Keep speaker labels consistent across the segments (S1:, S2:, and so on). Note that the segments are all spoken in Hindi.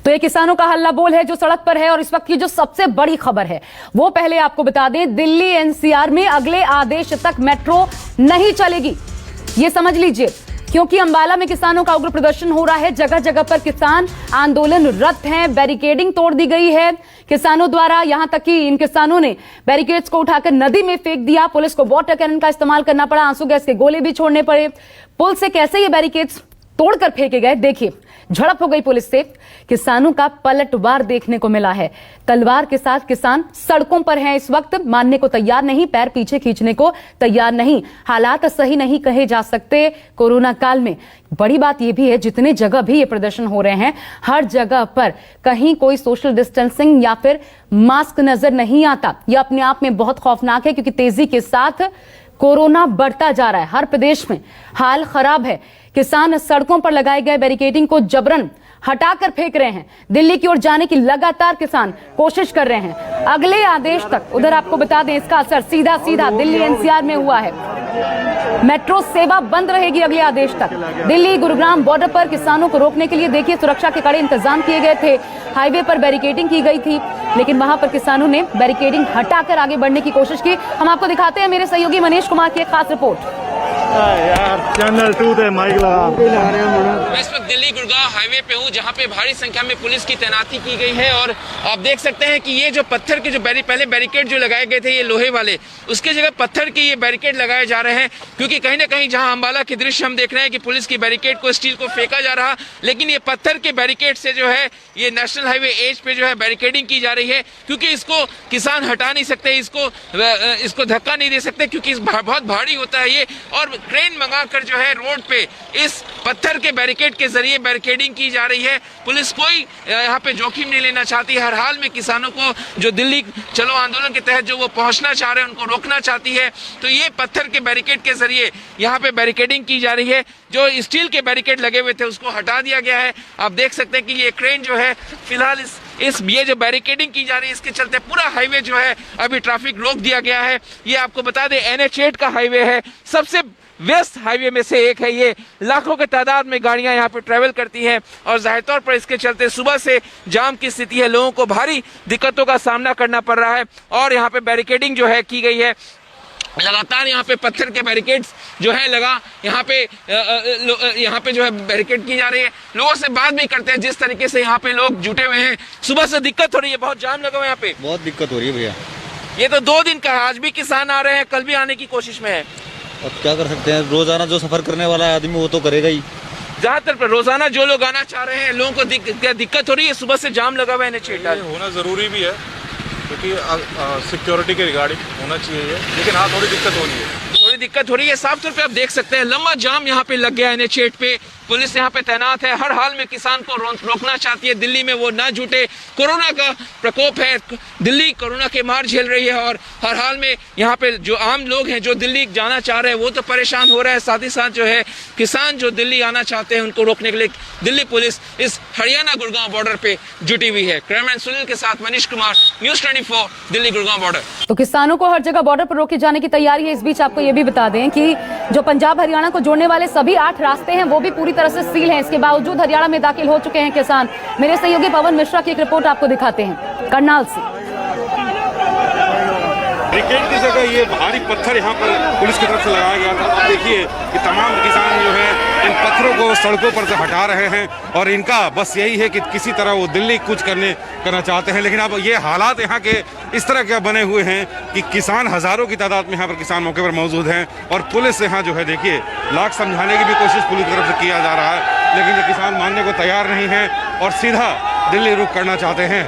S1: तो ये किसानों का हल्ला बोल है जो सड़क पर है। और इस वक्त की जो सबसे बड़ी खबर है वो पहले आपको बता दें, दिल्ली एनसीआर में अगले आदेश तक मेट्रो नहीं चलेगी। ये समझ लीजिए, क्योंकि अंबाला में किसानों का उग्र प्रदर्शन हो रहा है। जगह जगह पर किसान आंदोलनरत हैं, बैरिकेडिंग तोड़ दी गई है किसानों द्वारा। यहां तक कि इन किसानों ने बैरिकेड्स को उठाकर नदी में फेंक दिया। पुलिस को वाटर कैनन का इस्तेमाल करना पड़ा, आंसू गैस के गोले भी छोड़ने पड़े। पुल से कैसे ये बैरिकेड्स तोड़कर फेंके गए, देखिए। झड़प हो गई पुलिस से, किसानों का पलटवार देखने को मिला है। तलवार के साथ किसान सड़कों पर हैं इस वक्त, मानने को तैयार नहीं, पैर पीछे खींचने को तैयार नहीं। हालात सही नहीं कहे जा सकते कोरोना काल में। बड़ी बात यह भी है, जितने जगह भी ये प्रदर्शन हो रहे हैं, हर जगह पर कहीं कोई सोशल डिस्टेंसिंग या फिर मास्क नजर नहीं आता। यह अपने आप में बहुत खौफनाक है, क्योंकि तेजी के साथ कोरोना बढ़ता जा रहा है। हर प्रदेश में हाल खराब है। किसान सड़कों पर लगाए गए बैरिकेडिंग को जबरन हटाकर फेंक रहे हैं। दिल्ली की ओर जाने की लगातार किसान कोशिश कर रहे हैं अगले आदेश तक। उधर आपको बता दें, इसका असर सीधा सीधा दिल्ली एनसीआर में हुआ है। मेट्रो सेवा बंद रहेगी अगले आदेश तक। दिल्ली गुरुग्राम बॉर्डर पर किसानों को रोकने के लिए देखिए सुरक्षा के कड़े इंतजाम किए गए थे। हाईवे पर बैरिकेडिंग की गई थी, लेकिन वहां पर किसानों ने बैरिकेडिंग हटाकर आगे बढ़ने की कोशिश की। हम आपको दिखाते हैं मेरे सहयोगी मनीष कुमार की एक खास रिपोर्ट।
S2: यार चैनल 2 पे माइक लगा।
S3: मैं इस वक्त दिल्ली गुड़गांव हाईवे पे हूँ, जहाँ पे भारी संख्या में पुलिस की तैनाती की गई है। और आप देख सकते हैं कि ये जो पत्थर के जो पहले बैरिकेड जो लगाए गए थे, ये लोहे वाले, उसके जगह पत्थर के ये बैरिकेड लगाए जा रहे हैं। क्योंकि कहीं ना कहीं जहाँ अंबाला के दृश्य हम देख रहे हैं कि पुलिस की बैरिकेड को, स्टील को फेंका जा रहा, लेकिन ये पत्थर के बैरिकेड से जो है ये नेशनल हाईवे एज पे जो है बैरिकेडिंग की जा रही है। क्योंकि इसको किसान हटा नहीं सकते, इसको धक्का नहीं दे सकते, क्योंकि बहुत भारी होता है ये। और क्रेन मंगाकर जो है रोड पे इस पत्थर के बैरिकेड के जरिए बैरिकेडिंग की जा रही है। पुलिस कोई यहाँ पे जोखिम नहीं लेना चाहती। हर हाल में किसानों को जो दिल्ली चलो आंदोलन के तहत जो वो पहुंचना चाह रहे हैं, उनको रोकना चाहती है। तो ये पत्थर के बैरिकेड के जरिए यहाँ पे बैरिकेडिंग की जा रही है। जो स्टील के बैरिकेड लगे हुए थे उसको हटा दिया गया है। आप देख सकते हैं कि ये क्रेन जो है फिलहाल ये जो बैरिकेडिंग की जा रही है, इसके चलते पूरा हाईवे जो है अभी ट्रैफिक रोक दिया गया है। ये आपको बता दें NH8 का हाईवे है, सबसे व्यस्त हाईवे में से एक है ये। लाखों के तादाद में गाड़ियां यहाँ पे ट्रेवल करती हैं और जाहिर तौर पर इसके चलते सुबह से जाम की स्थिति है। लोगों को भारी दिक्कतों का सामना करना पड़ रहा है। और यहाँ पे बैरिकेडिंग जो है की गई है, लगातार यहाँ पे पत्थर के बैरिकेड्स जो है लगा यहाँ पे जो है बैरिकेड की जा रही है। लोगों से बात भी करते हैं, जिस तरीके से यहाँ पे लोग जुटे हुए हैं। सुबह से दिक्कत हो रही है, बहुत जाम लगा हुआ है यहाँ पे,
S4: बहुत दिक्कत हो रही है भैया।
S3: ये तो 2 दिन का है, आज भी किसान आ रहे हैं, कल भी आने की कोशिश में है।
S4: अब क्या कर सकते हैं, रोजाना जो सफर करने वाला आदमी वो तो करेगा ही।
S3: ज्यादातर पर रोजाना जो लोग आना चाह रहे हैं, लोगों को दिक्कत हो रही है। सुबह से जाम लगा हुआ है NH8
S2: होना जरूरी भी है, क्योंकि सिक्योरिटी के रिगार्डिंग होना चाहिए ये। लेकिन हाँ, थोड़ी दिक्कत हो रही है। साफ तौर पे आप देख सकते हैं लंबा जाम यहाँ पे लग गया NH8 पे। पुलिस यहाँ पे तैनात है, हर हाल में किसान को रोकना चाहती है दिल्ली में वो ना जुटे। कोरोना का प्रकोप है, दिल्ली कोरोना के मार झेल रही है। और हर हाल में यहाँ पे जो आम लोग हैं जो दिल्ली जाना चाह रहे हैं वो तो परेशान हो रहे हैं, साथ ही साथ जो है किसान जो दिल्ली आना चाहते हैं उनको रोकने के लिए दिल्ली पुलिस इस हरियाणा गुड़गांव बॉर्डर पे जुटी हुई है। कैमरामैन सुनील के साथ मनीष कुमार, न्यूज़ 24, दिल्ली गुड़गांव बॉर्डर।
S1: तो किसानों को हर जगह बॉर्डर पर रोके जाने की तैयारी है। इस बीच आपको ये भी बता दें कि जो पंजाब हरियाणा को जोड़ने वाले सभी 8 रास्ते हैं वो भी पूरी तरह से सील हैं। इसके बावजूद हरियाणा में दाखिल हो चुके हैं किसान। मेरे सहयोगी पवन मिश्रा की एक रिपोर्ट आपको दिखाते हैं करनाल से।
S5: बैरिकेड की जगह ये भारी पत्थर यहाँ पर पुलिस की तरफ से लगाया गया था। अब देखिए कि तमाम किसान जो है इन पत्थरों को सड़कों पर से हटा रहे हैं और इनका बस यही है कि किसी तरह वो दिल्ली कुछ करना चाहते हैं। लेकिन अब ये हालात यहाँ के इस तरह के बने हुए हैं कि किसान हजारों की तादाद में यहाँ पर किसान मौके पर मौजूद हैं। और पुलिस यहाँ जो है देखिए लाख समझाने की भी कोशिश पुलिस की तरफ से किया जा रहा है, लेकिन ये किसान मानने को तैयार नहीं है और सीधा दिल्ली रुख करना चाहते हैं।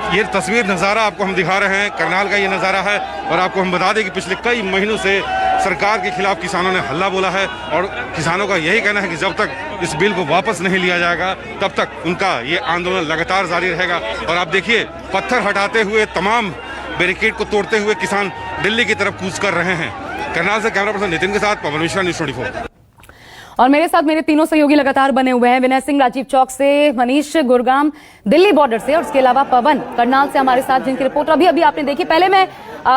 S5: ये तस्वीर नज़ारा आपको हम दिखा रहे हैं, करनाल का ये नज़ारा है। और आपको हम बता दें कि पिछले कई महीनों से सरकार के खिलाफ किसानों ने हल्ला बोला है और किसानों का यही कहना है कि जब तक इस बिल को वापस नहीं लिया जाएगा तब तक उनका ये आंदोलन लगातार जारी रहेगा। और आप देखिए पत्थर हटाते हुए, तमाम बैरिकेड को तोड़ते हुए किसान दिल्ली की तरफ कूच कर रहे हैं। करनाल से कैमरा पर्सन नितिन के साथ पवन मिश्रा, न्यूज़ 24।
S1: और मेरे साथ मेरे तीनों सहयोगी लगातार बने हुए हैं। विनय सिंह राजीव चौक से, मनीष गुरुग्राम दिल्ली बॉर्डर से और उसके अलावा पवन करनाल से हमारे साथ, जिनकी रिपोर्ट अभी आपने देखी। पहले मैं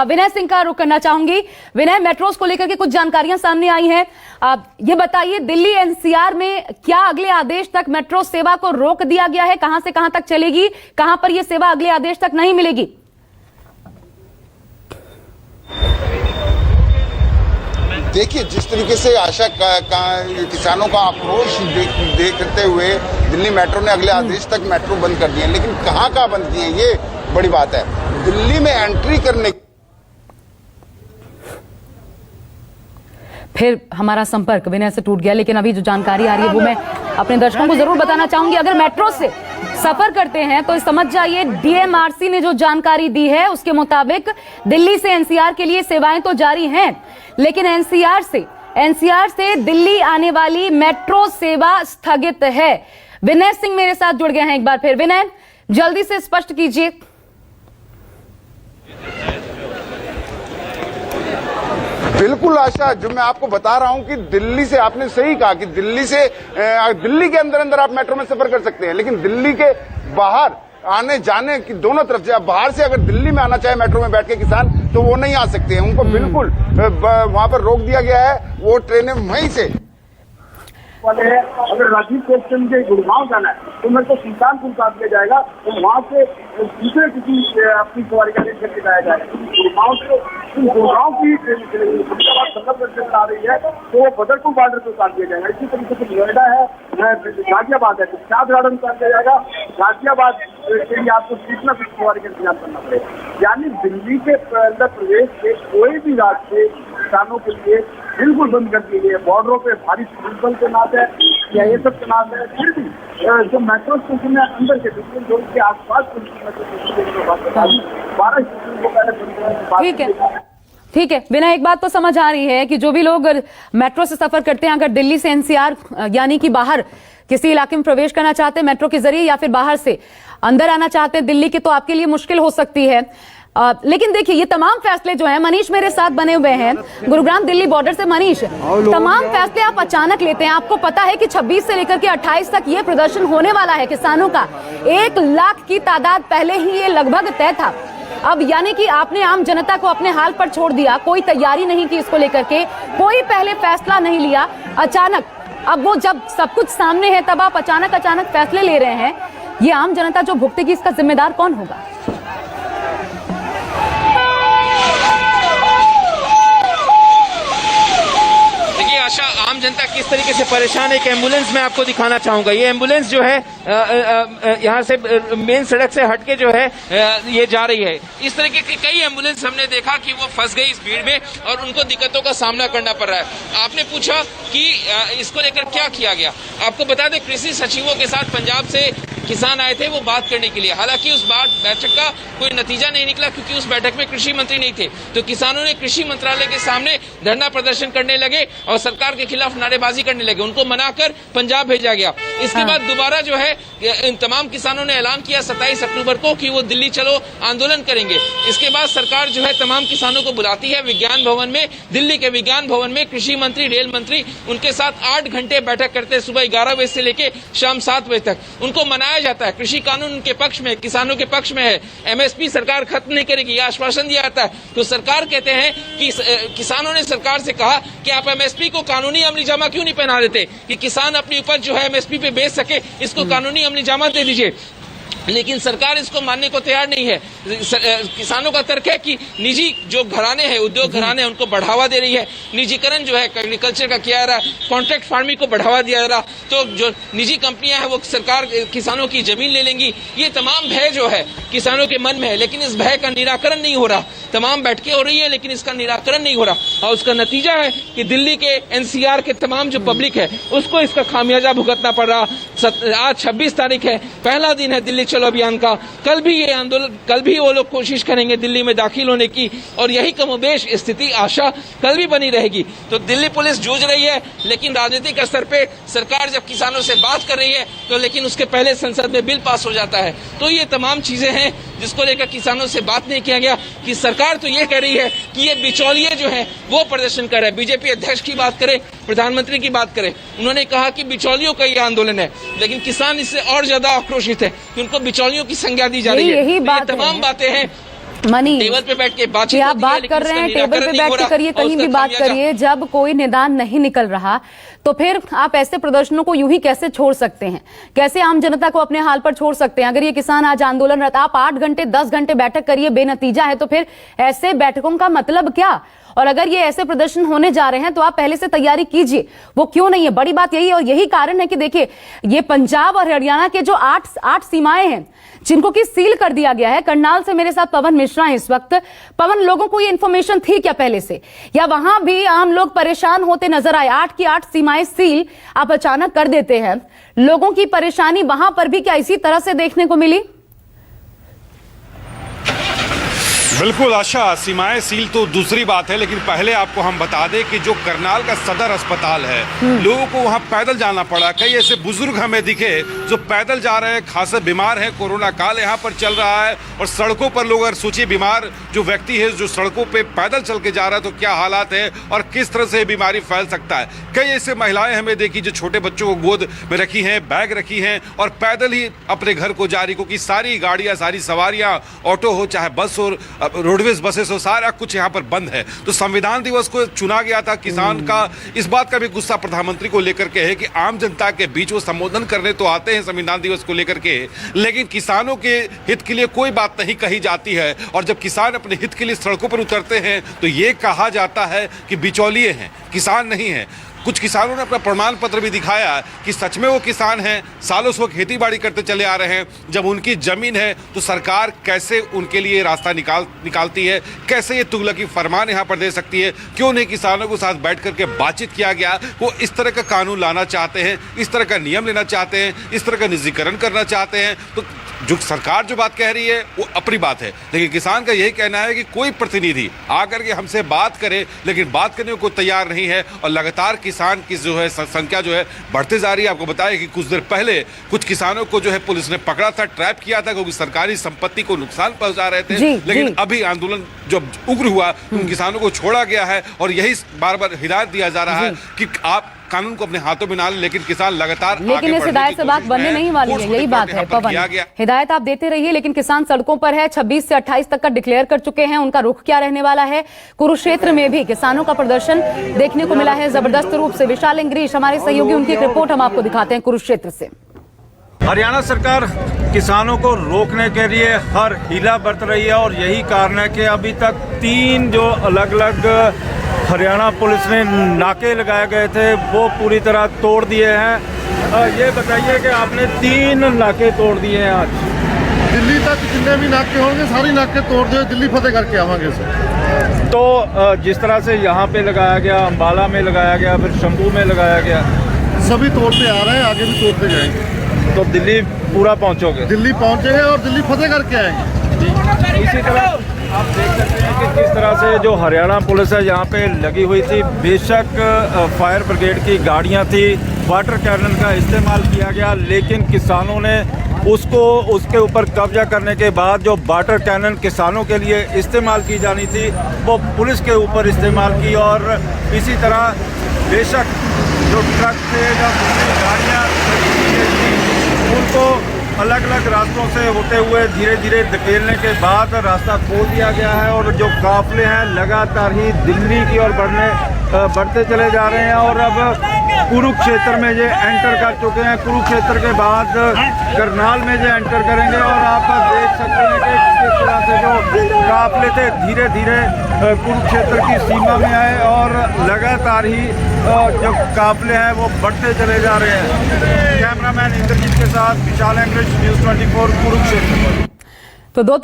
S1: विनय सिंह का रुख करना चाहूंगी। विनय, मेट्रोस को लेकर के कुछ जानकारियां सामने आई हैं। ये बताइए, दिल्ली एनसीआर में क्या अगले आदेश तक मेट्रो सेवा को रोक दिया गया है? कहां से कहां तक चलेगी? कहां पर यह सेवा अगले आदेश तक नहीं मिलेगी?
S6: देखिए, जिस तरीके से आशा किसानों का आक्रोश देखते हुए दिल्ली मेट्रो ने अगले आदेश तक मेट्रो बंद कर दिए, लेकिन कहां बंद किए ये बड़ी बात है। दिल्ली में एंट्री करने
S1: फिर हमारा संपर्क विनय से टूट गया, लेकिन अभी जो जानकारी आ रही है वो मैं अपने दर्शकों को जरूर बताना चाहूंगी। अगर मेट्रो से सफर करते हैं तो समझ जाइए, डीएमआरसी ने जो जानकारी दी है उसके मुताबिक दिल्ली से एनसीआर के लिए सेवाएं तो जारी हैं, लेकिन एनसीआर से दिल्ली आने वाली मेट्रो सेवा स्थगित है। विनय सिंह मेरे साथ जुड़ गए हैं एक बार फिर। विनय, जल्दी से स्पष्ट कीजिए।
S6: बिल्कुल आशा, जो मैं आपको बता रहा हूं कि दिल्ली से, आपने सही कहा कि दिल्ली के अंदर आप मेट्रो में सफर कर सकते हैं, लेकिन दिल्ली के बाहर आने जाने की दोनों तरफ से, बाहर से अगर दिल्ली में आना चाहे मेट्रो में बैठ के किसान, तो वो नहीं आ सकते हैं। उनको बिल्कुल वहां पर रोक दिया गया है। वो ट्रेनें वहीं से
S7: वाले है। अगर राजीव चौक से मुझे गुड़गांव जाना है तो मेरे को सुल्तानपुर काट दिया जाएगा, तो वहां से दूसरे किसी अपनी सवारी का लेकर के जाया जाएगा। गुड़गांव से गुड़गांव की फरीदाबाद आ रही है तो वो बदरपुर बॉर्डर पर काट दिया जाएगा। इसी तरीके से नोएडा है, गाजियाबाद है, तो शाद गार्डन काट दिया जाएगा। गाजियाबाद के लिए आपको कितना कुछ सवारी का इंतजाम करना पड़ेगा। यानी दिल्ली के अंदर प्रदेश के कोई भी राज्य किसानों के लिए बिल्कुल बंद कर दी गई है। बॉर्डरों पे भारी सिग्नल तैनात है या ये सब तैनात है। फिर भी जो मेट्रो स्टेशन है अंदर के बिल्कुल जो उसके आसपास 12 स्टेशन को पहले बंद करने की बात।
S1: ठीक है विनय, एक बात तो समझ आ रही है कि जो भी लोग मेट्रो से सफर करते हैं, अगर दिल्ली से एनसीआर यानी कि बाहर किसी इलाके में प्रवेश करना चाहते हैं मेट्रो के जरिए, या फिर बाहर से अंदर आना चाहते हैं दिल्ली के, तो आपके लिए मुश्किल हो सकती है। लेकिन देखिए, ये तमाम फैसले जो हैं, मनीष मेरे साथ बने हुए हैं गुरुग्राम दिल्ली बॉर्डर से। मनीष, तमाम फैसले आप अचानक लेते हैं। आपको पता है कि 26 से लेकर के 28 तक ये प्रदर्शन होने वाला है किसानों का। 1 लाख की तादाद पहले ही ये लगभग तय था। अब यानी कि आपने आम जनता को अपने हाल पर छोड़ दिया, कोई तैयारी नहीं की इसको लेकर के, कोई पहले फैसला नहीं लिया, अचानक। अब वो जब सब कुछ सामने है तब आप अचानक फैसले ले रहे हैं। ये आम जनता जो भुगतेगी, इसका जिम्मेदार कौन होगा?
S3: आशा, आम जनता किस तरीके से परेशान है। एक एम्बुलेंस मैं आपको दिखाना चाहूंगा। ये एम्बुलेंस जो है यहाँ से मेन सड़क से हटके जो है ये जा रही है। इस तरीके की कई एम्बुलेंस हमने देखा कि वो फंस गई इस भीड़ में और उनको दिक्कतों का सामना करना पड़ रहा है। आपने पूछा कि इसको लेकर क्या किया गया। आपको बता दें, कृषि सचिवों के साथ पंजाब से किसान आए थे वो बात करने के लिए। हालांकि उस बैठक का कोई नतीजा नहीं निकला, क्योंकि उस बैठक में कृषि मंत्री नहीं थे। तो किसानों ने कृषि मंत्रालय के सामने धरना प्रदर्शन करने लगे और सरकार के खिलाफ नारेबाजी करने लगे। उनको मनाकर पंजाब भेजा गया। इसके बाद दोबारा जो है इन तमाम किसानों ने ऐलान किया 27 अक्टूबर को कि वो दिल्ली चलो आंदोलन करेंगे। इसके बाद सरकार जो है तमाम किसानों को बुलाती है विज्ञान भवन में, दिल्ली के विज्ञान भवन में। कृषि मंत्री, रेल मंत्री उनके साथ 8 घंटे बैठक करते हैं, सुबह 11 बजे से लेकर शाम 7 बजे तक। उनको मनाया जाता है। कृषि कानून उनके पक्ष में, किसानों के पक्ष में है। एमएसपी सरकार खत्म नहीं करेगी, यह आश्वासन दिया जाता है। तो सरकार कहते हैं कि किसानों ने सरकार से कहा कि आप एमएसपी को कानूनी अमली जामा क्यों नहीं पहना देते कि किसान अपनी उपज जो है एमएसपी पे बेच सके, इसको कानूनी अमली जामा दे दीजिए। लेकिन सरकार इसको मानने को तैयार नहीं है। किसानों का तर्क है कि निजी जो घराने हैं, उद्योग घराने हैं, उनको बढ़ावा दे रही है। निजीकरण जो है एग्रीकल्चर का किया जा रहा है, कॉन्ट्रैक्ट फार्मिंग को बढ़ावा दिया जा रहा, तो जो निजी कंपनियां हैं वो सरकार किसानों की जमीन ले लेंगी। ये तमाम भय जो है किसानों के मन में है, लेकिन इस भय का निराकरण नहीं हो रहा। तमाम बैठकें हो रही है लेकिन इसका निराकरण नहीं हो रहा और उसका नतीजा है कि दिल्ली के एनसीआर के तमाम जो पब्लिक है उसको इसका खामियाजा भुगतना पड़ रहा। आज 26 तारीख है, पहला दिन है दिल्ली चलो अभियान का। कल भी ये आंदोलन, कल भी वो लोग कोशिश करेंगे दिल्ली में दाखिल होने की और यही कमोबेश स्थिति आशा कल भी बनी रहेगी। तो दिल्ली पुलिस जूझ रही है, लेकिन राजनीतिक स्तर पे सरकार जब किसानों से बात कर रही है तो लेकिन उसके पहले संसद में बिल पास हो जाता है। तो ये तमाम चीजें हैं जिसको लेकर किसानों से बात नहीं किया गया कि सरकार तो ये कह रही है कि ये बिचौलिए जो है वो प्रदर्शन कर रहे हैं। बीजेपी अध्यक्ष की बात करें, प्रधानमंत्री की बात करें, उन्होंने कहा कि बिचौलियों का ये आंदोलन है, लेकिन किसान इससे और ज्यादा आक्रोशित है कि उनको बिचौलियों की संज्ञा दी जा रही है।
S1: यही बात
S3: तमाम बातें हैं
S1: मनी
S3: टेबल पे बैठ के बातचीत
S1: आप बात कर रहे हैं, टेबल पे बैठ के करिए, कहीं भी बात करिए। जब कोई निदान नहीं निकल रहा तो फिर आप ऐसे प्रदर्शनों को यूं ही कैसे छोड़ सकते हैं? कैसे आम जनता को अपने हाल पर छोड़ सकते हैं? अगर ये किसान आज आंदोलनरत, आप 8 घंटे 10 घंटे बैठक करिए, बेनतीजा है, तो फिर ऐसे बैठकों का मतलब क्या? और अगर ये ऐसे प्रदर्शन होने जा रहे हैं तो आप पहले से तैयारी कीजिए। वो क्यों नहीं है? बड़ी बात यही है, और यही कारण है कि देखिए ये पंजाब और हरियाणा के जो 8 सीमाएं हैं जिनको कि सील कर दिया गया है। करनाल से मेरे साथ पवन मिश्रा है इस वक्त। पवन, लोगों को ये इंफॉर्मेशन थी क्या पहले से, या वहां भी आम लोग परेशान होते नजर आए? 8 की 8 सीमाएं सील आप अचानक कर देते हैं, लोगों की परेशानी वहां पर भी क्या इसी तरह से देखने को मिली?
S5: बिल्कुल आशा, सीमाएं सील तो दूसरी बात है, लेकिन पहले आपको हम बता दें कि जो करनाल का सदर अस्पताल है, लोगों को वहां पैदल जाना पड़ा। कई ऐसे बुजुर्ग हमें दिखे जो पैदल जा रहे हैं, खासे बीमार हैं, कोरोना काल यहाँ पर चल रहा है, और सड़कों पर लोग, अगर सोचिए बीमार जो व्यक्ति है जो सड़कों पे पैदल चल के जा रहा है तो क्या हालात है और किस तरह से बीमारी फैल सकता है। कई ऐसे महिलाएं हमें देखी जो छोटे बच्चों को गोद में रखी हैं, बैग रखी हैं और पैदल ही अपने घर को जा रही, क्योंकि सारी गाड़ियां, सारी सवारियां, ऑटो हो चाहे बस हो, रोडवेज बसेस हो, सारा कुछ यहाँ पर बंद है। तो संविधान दिवस को चुना गया था किसान का, इस बात का भी गुस्सा प्रधानमंत्री को लेकर के है कि आम जनता के बीच वो संबोधन करने तो आते हैं संविधान दिवस को लेकर के, लेकिन किसानों के हित के लिए कोई बात नहीं कही जाती है। और जब किसान अपने हित के लिए सड़कों पर उतरते हैं तो ये कहा जाता है कि बिचौलिए हैं, किसान नहीं है। कुछ किसानों ने अपना प्रमाण पत्र भी दिखाया कि सच में वो किसान हैं, सालों से वो खेती बाड़ी करते चले आ रहे हैं। जब उनकी जमीन है तो सरकार कैसे उनके लिए रास्ता निकालती है, कैसे ये तुगलकी फरमान यहाँ पर दे सकती है? क्यों नहीं किसानों के साथ बैठ करके बातचीत किया गया? वो इस तरह का कानून लाना चाहते हैं, इस तरह का नियम लेना चाहते हैं, इस तरह का निजीकरण करना चाहते हैं। तो जो सरकार जो बात कह रही है वो अपनी बात है, लेकिन किसान का यही कहना है कि कोई प्रतिनिधि आकर के हमसे बात करे, लेकिन बात करने को कोई तैयार नहीं है। और लगातार किसान की जो है संख्या जो है बढ़ते जा रही है। आपको बताया कि कुछ देर पहले कुछ किसानों को जो है पुलिस ने पकड़ा था, ट्रैप किया था, क्योंकि सरकारी संपत्ति को नुकसान पहुंचा रहे थे। लेकिन अभी आंदोलन जब उग्र हुआ उन किसानों को छोड़ा गया है, और यही बार बार हिदायत दिया जा रहा है कि आप कानून को अपने हाथों में ना लें, लेकिन किसान लगातार,
S1: लेकिन इस हिदायत से बात बनने नहीं वाली है, यही बात है पवन। हिदायत आप देते रहिए, लेकिन किसान सड़कों पर है। 26 से 28 तक का डिक्लेयर कर चुके हैं। उनका रुख क्या रहने वाला है? कुरुक्षेत्र में भी किसानों का प्रदर्शन देखने को मिला है जबरदस्त रूप से। विशाल इंग्रीश हमारे सहयोगी, उनकी एक रिपोर्ट हम आपको दिखाते हैं कुरुक्षेत्र से।
S8: हरियाणा सरकार किसानों को रोकने के लिए हर हीला बरत रही है, और यही कारण है कि अभी तक 3 जो अलग अलग हरियाणा पुलिस ने नाके लगाए गए थे वो पूरी तरह तोड़ दिए हैं। ये बताइए कि आपने 3 नाके तोड़ दिए हैं आज।
S9: दिल्ली तक जितने भी नाके होंगे सारी नाके तोड़ दिए, दिल्ली फतेह करके आवांगे सर।
S8: तो जिस तरह से यहाँ पे लगाया गया, अम्बाला में लगाया गया, फिर शंभू में लगाया गया,
S9: सभी तोड़ते आ रहे हैं, आगे भी तोड़ते जाएंगे।
S8: तो दिल्ली पूरा पहुँचोगे?
S9: दिल्ली पहुँचेंगे और दिल्ली फतेह करके आएंगे।
S8: इसी तरह आप देख सकते हैं कि किस तरह से जो हरियाणा पुलिस है यहाँ पे लगी हुई थी। बेशक फायर ब्रिगेड की गाड़ियाँ थी, वाटर कैनन का इस्तेमाल किया गया, लेकिन किसानों ने उसके ऊपर कब्जा करने के बाद जो वाटर कैनन किसानों के लिए इस्तेमाल की जानी थी वो पुलिस के ऊपर इस्तेमाल की। और इसी तरह बेशक जो ट्रक थे या दूसरी गाड़ियाँ उनको अलग अलग रास्तों से होते हुए धीरे धीरे धकेलने के बाद रास्ता खोल दिया गया है, और जो काफिले हैं लगातार ही दिल्ली की ओर बढ़ते चले जा रहे हैं। और अब कुरुक्षेत्र में ये एंटर कर चुके हैं, कुरुक्षेत्र के बाद करनाल में ये एंटर करेंगे। और आप देख सकते हैं कि किस तरह से जो काफिले थे धीरे धीरे कुरुक्षेत्र की सीमा में आए, और लगातार ही जो काफिले हैं वो बढ़ते चले जा रहे हैं। कैमरामैन इंद्रजीत के साथ विशाल इंग्लिश, न्यूज़ 24 कुरुक्षेत्र।
S1: तो 2